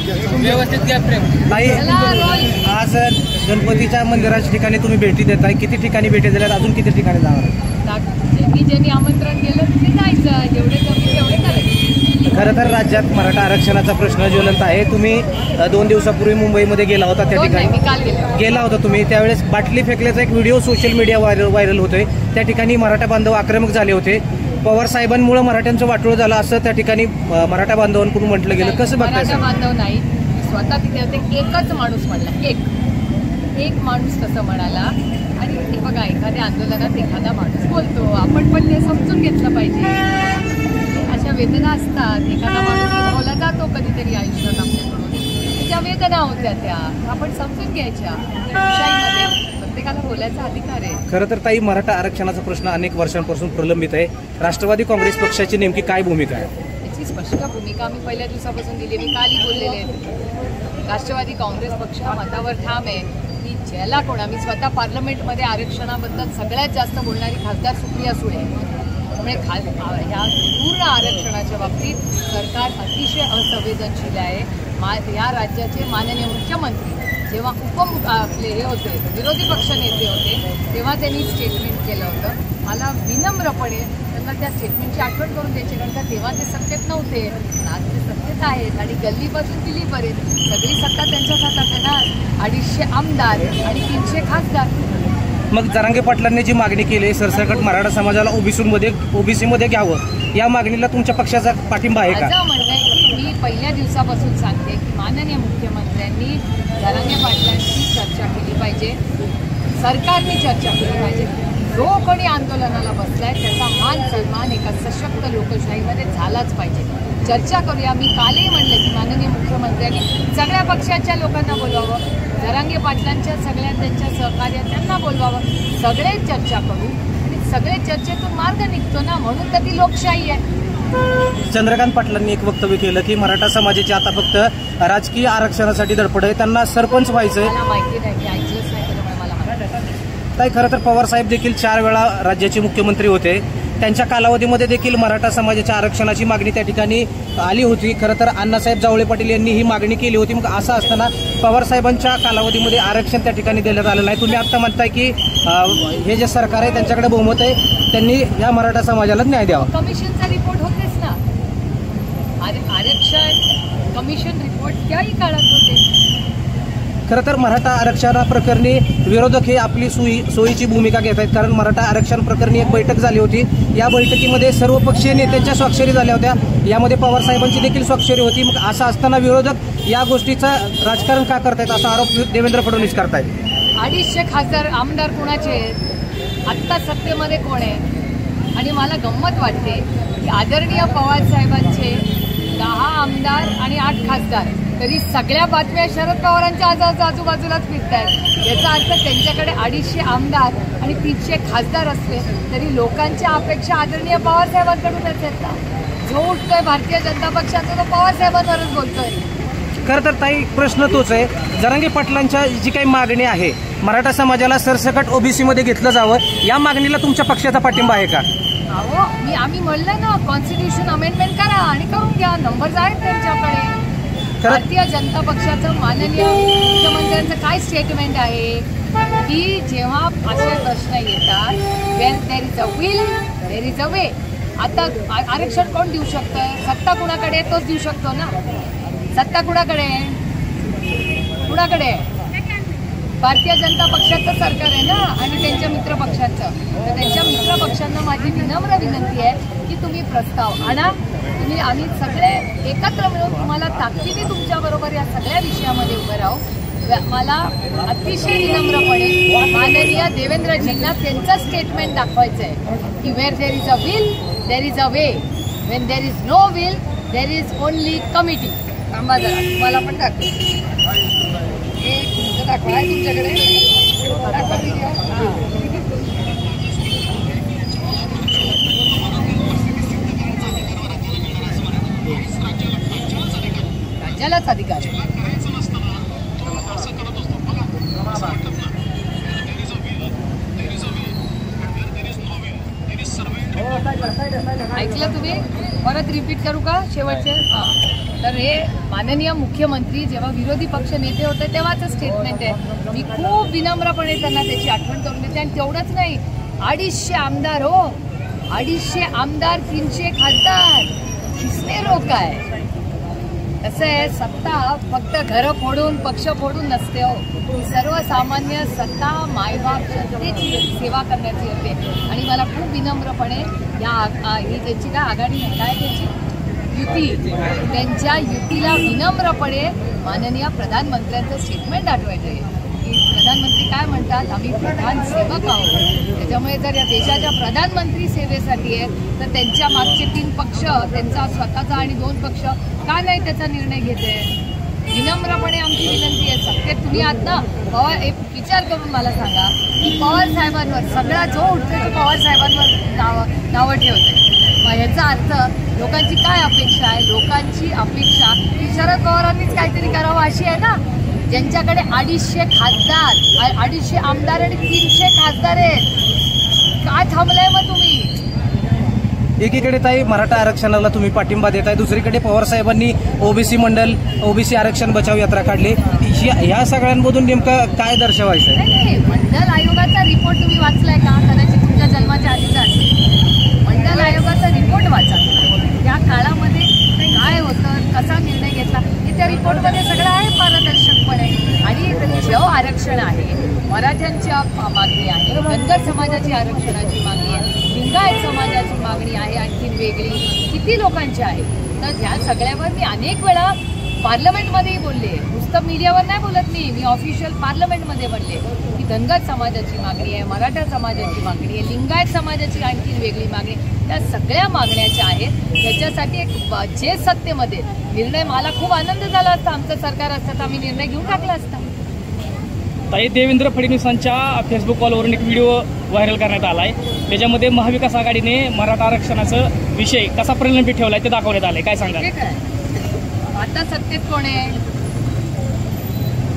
व्यवस्थित घ्या प्रेम. ताई, आज गणपतीच्या मंदिराच्या ठिकाणी तुम्ही भेटी देताय, किती ठिकाणी भेटी दिल्यात, अजून किती ठिकाणी जाणार? ज्यांनी आमंत्रण केलं ते जायचं, जेवढे जमेल तेवढे करायचे. खरं तर राज्यात मराठा आरक्षणाचा प्रश्न ज्वलंत आहे. तुम्ही 2 दिवसापूर्वी मुंबईमध्ये गेला होता, त्या ठिकाणी मी काल गेला होता तुम्ही. त्यावेळेस बाटली फेकल्याचा एक व्हिडिओ सोशल मीडिया व्हायरल होतोय. त्या ठिकाणी मराठा बांधव आक्रमक झाले होते. पवार साहेबांमुळे मराठ्यांचं वाटोळ झालं असं त्या ठिकाणी मराठा बांधवांकडून म्हटलं गेलं. कसं बघताय? मराठा बांधव नाही, स्वतः तिथे होते. एकच माणूस म्हणला, एक माणूस तसं म्हणाला. आणि हे बघा, एखाद्या आंदोलनात एखादा माणूस बोलतो, आपण पण ते समजून घेतलं पाहिजे. अशा वेदना असतात, एखादा माणूस बोलला जातो कधीतरी आयुष्यात आपल्याकडून, त्याच्या वेदना होत्या, त्या आपण समजून घ्यायच्या. लोकशाहीमध्ये प्रत्येकाला बोलायचा अधिकार आहे. खरं तर ताई, मराठा आरक्षणाचा प्रश्न अनेक वर्षांपासून प्रलंबित आहे. राष्ट्रवादी काँग्रेस पक्षाची नेमकी काय भूमिका आहे? याची स्पष्ट भूमिका आम्ही पहिल्या दिवसापासून दिली. मी कालही बोललेले आहे. राष्ट्रवादी काँग्रेस पक्ष मतावर ठाम आहे की ज्याला मी स्वतः पार्लमेंटमध्ये आरक्षणाबद्दल सगळ्यात जास्त बोलणारी खासदार सुप्रिया सुळे. त्यामुळे ह्या पूर्ण आरक्षणाच्या बाबतीत सरकार अतिशय असंवेदनशील आहे. या राज्याचे माननीय मुख्यमंत्री जेव्हा आपले हे होते, विरोधी पक्ष नेते होते, तेव्हा त्यांनी स्टेटमेंट केलं होतं. मला विनम्रपणे त्यांना त्या स्टेटमेंटची आठवण करून द्यायची, कारण का तेव्हा ते सत्तेत नव्हते, आज ते सत्तेत आहेत. आणि गल्लीपासून दिल्लीपर्यंत सगळी सत्ता त्यांच्याच हातात आहे ना. 250 आमदार आणि 300 खासदार. मग जरांगे पाटलांनी जी मागणी केली, सरसकट मराठा समाजाला ओबीसीमध्ये घ्यावं, या मागणीला तुमच्या पक्षाचा पाठिंबा आहे का? माझं म्हणणं आहे की मी पहिल्या दिवसापासून सांगते की माननीय मुख्यमंत्र्यांनी जरांगे पाटलांची चर्चा केली पाहिजे, सरकारने चर्चा केली पाहिजे. जो कोणी आंदोलनाला बसलाय त्याचा मान सन्मान एका सशक्त लोकशाहीमध्ये झालाच पाहिजे. चर्चा करूया. मी कालही म्हणले की माननीय मुख्यमंत्र्यांनी सगळ्या पक्षाच्या लोकांना बोलवावं, जरांगे पाटलांच्या सगळ्या त्यांच्या सहकार्यांना बोलवावं, सगळे चर्चा करू आणि सगळे चर्चेतून मार्ग निघतो ना, म्हणून तर ती लोकशाही आहे. चंद्रकांत पाटलांनी एक वक्तव्य केलं की मराठा समाजाची आता फक्त राजकीय आरक्षणासाठी धडपड आहे, त्यांना सरपंच व्हायचंय. मला माहिती नाही, मी ऐकलंच नाही, त्यामुळे मला ताई, खरं तर पवार साहेब देखील 4 वेळा राज्याचे मुख्यमंत्री होते. त्यांच्या कालावधीमध्ये देखील मराठा समाजाच्या आरक्षणाची मागणी त्या ठिकाणी आली होती. खरं तर अण्णासाहेब जावळे पाटील यांनी ही मागणी केली होती. मग असं असताना पवार साहेबांच्या कालावधीमध्ये आरक्षण त्या ठिकाणी देण्यात आलं नाही. तुम्ही आता म्हणताय की हे जे सरकार आहे त्यांच्याकडे बहुमत आहे, त्यांनी या मराठा समाजाला न्याय द्यावा. कमिशनचा रिपोर्ट होतेच ना, आरक्षण कमिशन रिपोर्ट त्याही काळात होते. खरं तर मराठा आरक्षणा प्रकरणी विरोधक हे आपली सोयीची भूमिका घेत आहेत, कारण मराठा आरक्षण प्रकरणी एक बैठक झाली होती. या बैठकीमध्ये सर्वपक्षीय नेत्यांच्या स्वाक्षरी झाल्या होत्या, यामध्ये पवार साहेबांची देखील स्वाक्षरी होती. मग असं असताना विरोधक या गोष्टीचं राजकारण का करतायत असा आरोप देवेंद्र फडणवीस करतायत. 250 खासदार आमदार कोणाचे आहेत, आत्ता सत्तेमध्ये कोण आहे? आणि मला गंमत वाटते की आदरणीय पवार साहेबांचे 10 आमदार आणि 8 खासदार, तरी सगळ्या बातम्या शरद पवारांच्या आजूबाजूलाच फिरत आहेत. याचा अर्थ त्यांच्याकडे 250 आमदार आणि 300 खासदार असले तरी लोकांच्या अपेक्षा आदरणीय पवार साहेबांकडूनच आहेत ना. जो उठतोय भारतीय जनता पक्षाचा तो पवार साहेबांवरच बोलतोय. खरं तर ताई, प्रश्न तोच आहे. जरांगे पाटलांच्या जी काही मागणी आहे, मराठा समाजाला सरसकट ओबीसीमध्ये घेतलं जावं, या मागणीला तुमच्या पक्षाचा पाठिंबा आहे का? अहो, आम्ही म्हणलं ना, कॉन्स्टिट्यूशन अमेंडमेंट करा आणि करून घ्या. नंबर्स आहेत त्यांच्याकडे. भारतीय जनता पक्षाचं माननीय मुख्यमंत्र्यांचं काय स्टेटमेंट आहे की जेव्हा असे प्रश्न येतात, when there is a will there is a way. आता आरक्षण कोण देऊ शकतं? सत्ता कुणाकडे तोच देऊ शकतो ना. सत्ता कुणाकडे भारतीय जनता पक्षाचं सरकार आहे ना, आणि त्यांच्या मित्र पक्षाचं. तर त्यांच्या मित्र पक्षांना माझी विनम्र विनंती आहे की तुम्ही प्रस्ताव आणा. आम्ही सगळे एकत्र मिळून तुम्हाला ताकदीने तुमच्याबरोबर या सगळ्या विषयामध्ये उभं राहू. मला अतिशय विनम्रपणे माननीय देवेंद्रजींना त्यांचं स्टेटमेंट दाखवायचं आहे की where there is a will there is a way, when there is no will there is only committee. थांबा जरा, तुम्हाला पण दाखवतो. एक दाखवा आहे तुमच्याकडे. राज्यालाच अधिकार आहे. there is a will, where there is no will, there is survey. ऐकलं तुम्ही? परत रिपीट करू का शेवटचे? तर हे माननीय मुख्यमंत्री जेव्हा विरोधी पक्ष नेते होते तेव्हाचं स्टेटमेंट आहे. मी खूप विनम्रपणे त्यांना त्याची आठवण करून देते. आणि तेवढंच नाही, 250 आमदार हो, 250 आमदार, 300 खासदार, किसने रोका आहे? कसं आहे, सत्ता फक्त घरं फोडून पक्ष फोडून नसते हो. सर्वसामान्य सत्ता मायबाप जनतेची सेवा करण्याची असते. आणि मला खूप विनम्रपणे ही त्यांची काय आघाडी काय त्यांची युती, त्यांच्या युतीला विनम्रपणे माननीय प्रधानमंत्र्यांचं स्टेटमेंट आठवायचं आहे की प्रधानमंत्री काय म्हणतात, आम्ही प्रधान सेवक आहोत. त्याच्यामुळे जर या देशाच्या प्रधानमंत्री सेवेसाठी आहेत तर त्यांच्या मागचे 3 पक्ष, त्यांचा स्वतःचा आणि 2 पक्ष का नाही त्याचा निर्णय घेते? विनम्रपणे आमची विनंती आहे. सत्तेत तुम्ही आता पवार, एक विचार करून मला सांगा की पवार साहेबांवर सगळा जो उठतो तो पवार साहेबांवर नावं ठेवते. मग ह्याचा अर्थ लोकांची काय अपेक्षा आहे? लोकांची अपेक्षा की शरद पवारांनीच काहीतरी करावं अशी आहे ना. ज्यांच्याकडे 250 खासदार, 250 आमदार आणि 300 खासदार आहेत, काय थांबलाय मग तुम्ही? एकीकडे ताई मराठा आरक्षणाला तुम्ही पाठिंबा देताय, दुसरीकडे पवार साहेबांनी ओबीसी मंडल, ओबीसी आरक्षण बचाव यात्रा काढली. ह्या सगळ्यांमधून नेमकं काय दर्शवायचं? नाही, मंडल आयोगाचा रिपोर्ट तुम्ही वाचलाय का? कदाचित तुमच्या जन्माच्या आधीचा असेल. मंडल आयोगाचा रिपोर्ट वाचा. त्या काळामध्ये काय होतं, कसा निर्णय घेतला हे त्या रिपोर्टमध्ये सगळं आहे पारदर्शकपणे. आणि जो आरक्षण आहे, मराठ्यांच्या मागणी आहे, धनगर समाजाची आरक्षणाची मागणी आहे, लिंगायत समाजाची मागणी आहे आणखी वेगळी, किती लोकांची आहे. तर ह्या सगळ्यावर मी अनेक वेळा पार्लमेंटमध्येही बोलले. नुसतं मीडियावर नाही बोलत मी ऑफिशियल पार्लमेंटमध्ये बोलले की धनगर समाजाची मागणी आहे, मराठा समाजाची मागणी आहे, लिंगायत समाजाची आणखी वेगळी मागणी, त्या सगळ्या मागण्याच्या आहेत. त्याच्यासाठी एक जे सत्तेमध्ये निर्णय, मला खूप आनंद झाला असता आमचं सरकार असतं तर आम्ही निर्णय घेऊन टाकला असता. ताई, देवेंद्र फडणवीसांच्या फेसबुक कॉलवरून एक व्हिडिओ व्हायरल करण्यात आलाय. त्याच्यामध्ये महाविकास आघाडीने मराठा आरक्षणाचा विषय कसा प्रलंबित ठेवलाय ते दाखवण्यात आलंय. काय सांगा? आता सत्तेत कोण आहे?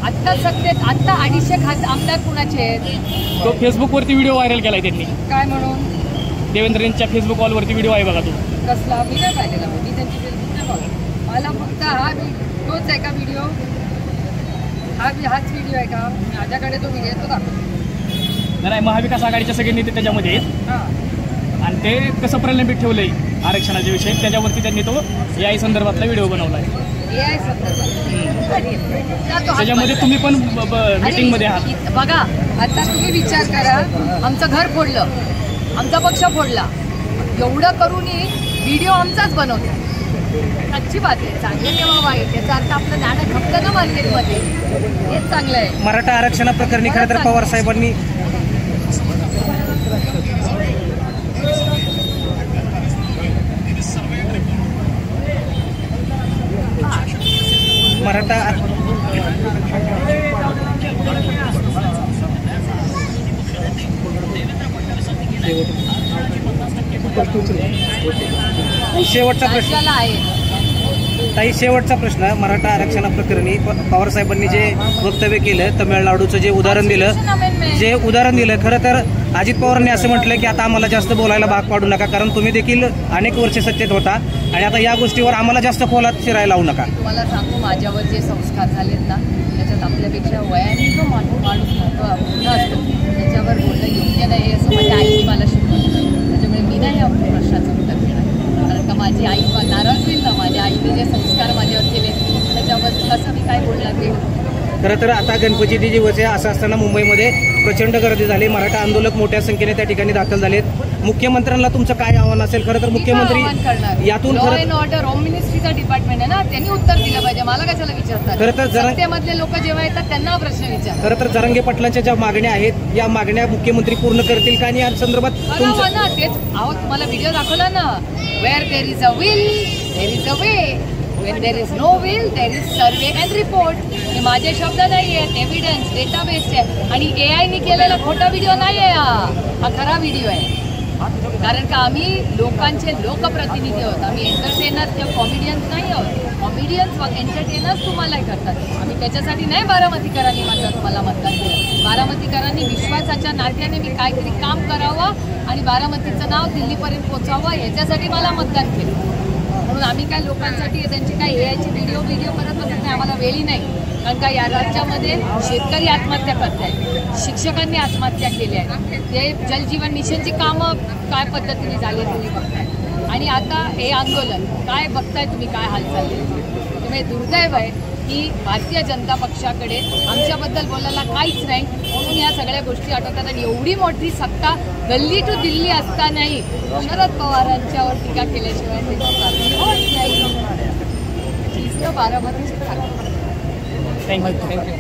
आता सत्तेत आता 250 आमदार कुणाचे आहेत? तो फेसबुकवरती व्हिडिओ व्हायरल केलाय त्यांनी. काय म्हणून? देवेंद्रजींच्या फेसबुक कॉलवरती व्हिडिओ आहे बघा तो. कसला? मी नाही पाहिलेला. मी त्यांची फेसबुक नाही बघा. मला फक्त तोच आहे का व्हिडिओ? हाच व्हिडिओ आहे का? माझ्याकडे तो व्हिडिओ तो दाखव. नाही, महाविकास आघाडीचे सगळे नेते त्याच्यामध्ये आहेत आणि ते कसं प्रलंबित ठेवलंय आरक्षणाच्या विषयी त्याच्यावरती त्यांनी तो AI संदर्भातला व्हिडिओ बनवलाय. AI संदर्भात त्याच्यामध्ये तुम्ही पण मीटिंग मध्ये आहात बघा. आता तुम्ही विचार करा, आमचं घर फोडलं, आमचा पक्ष फोडला, एवढं करूनही व्हिडिओ आमचाच बनवतो. अच्छी बात आहे. चांगलं किंवा वाईट याचा अर्थ आपलं नाणं खपलं ना मार्केटमध्ये, हेच चांगलं आहे. मराठा आरक्षणाप्रकरणी खरं तर पवार साहेबांनी मराठा शेवटचा प्रश्न आहे. ताई, शेवटचा प्रश्न, मराठा आरक्षणाप्रकरणी पवार साहेबांनी जे वक्तव्य केलं, तमिळनाडूचं जे उदाहरण दिलं, खरं तर अजित पवारांनी असं म्हटलं की आता आम्हाला जास्त बोलायला भाग पाडू नका, कारण तुम्ही देखील अनेक वर्ष सत्तेत होता आणि आता या गोष्टीवर आम्हाला जास्त खोलात शिरायला लावू नका. तुम्हाला सांगू, माझ्यावर जे संस्कार झालेत ना, त्याच्यात आपल्यापेक्षा वयाने जो माणूस मोठा असतो त्याच्यावर बोलणं योग्य नाही असं माझ्या आईने मला शिकवलं. त्याच्यामुळे मी नाही या प्रश्नाचं उत्तर देणार, कारण का माझी आई नाराज होईल ना. माझ्या आईने जे संस्कार माझ्यावर केले त्याच्यावर कसं मी काय बोलणार ते. खरं तर आता गणपती दिवस आहे, असं असताना मुंबईमध्ये प्रचंड गर्दी झाली. मराठा आंदोलक मोठ्या संख्येने त्या ठिकाणी दाखल झालेत. मुख्यमंत्र्यांना तुमचं काय आव्हान असेल? खरं तर मुख्यमंत्री यातून लॉ अँड ऑर्डर होम मिनिस्ट्रीचा डिपार्टमेंट आहे ना, त्यांनी उत्तर दिलं पाहिजे. मला कशाला विचारतात? खरं तर सत्तेमधले लोक जेव्हा येतात त्यांना प्रश्न विचार. खरं तर जरांगे पाटलांच्या ज्या मागण्या आहेत या मागण्या मुख्यमंत्री पूर्ण करतील का? आणि या संदर्भात ना तेच आहो, तुम्हाला व्हिडिओ दाखवला ना, where there is a will there is a way, when there is no will there is survey and report. हे माझे शब्द नाही आहेत, एव्हिडन्स डेटाबेस आहे. आणि AI ने केलेला खोटा व्हिडिओ नाही आहे हा खरा व्हिडिओ आहे. कारण का आम्ही लोकांचे लोकप्रतिनिधी आहोत, आम्ही एंटरटेनर किंवा कॉमेडियन्स नाही आहोत. कॉमेडियन्स एंटरटेनर्स तुम्हालाही करतात. आम्ही त्याच्यासाठी नाही बारामतीकरांनी मात्र मला मतदान केलं. बारामतीकरांनी विश्वासाच्या नात्याने मी काहीतरी काम करावं आणि बारामतीचं नाव दिल्लीपर्यंत पोचावं याच्यासाठी मला मतदान केलं. म्हणून आम्ही काय लोकांसाठी त्यांची काय यायची व्हिडिओ करत बसत नाही. आम्हाला वेळी नाही. कारण का या राज्यामध्ये शेतकरी आत्महत्या करत आहेत, शिक्षकांनी आत्महत्या केल्या आहेत, ते जलजीवन मिशनची कामं काय पद्धतीने झाली तुम्ही बघताय. आणि आता हे आंदोलन काय बघताय तुम्ही, काय हाल चालले. त्यामुळे दुर्दैव आहे की भारतीय जनता पक्षाकडे आमच्याबद्दल बोलायला काहीच नाही. म्हणून या सगळ्या गोष्टी आठवतात. आणि एवढी मोठी सत्ता गल्ली टू दिल्ली असतानाही शरद पवारांच्यावर टीका केल्याशिवाय त्याची होत नाही. बारामतीची थँक्यू.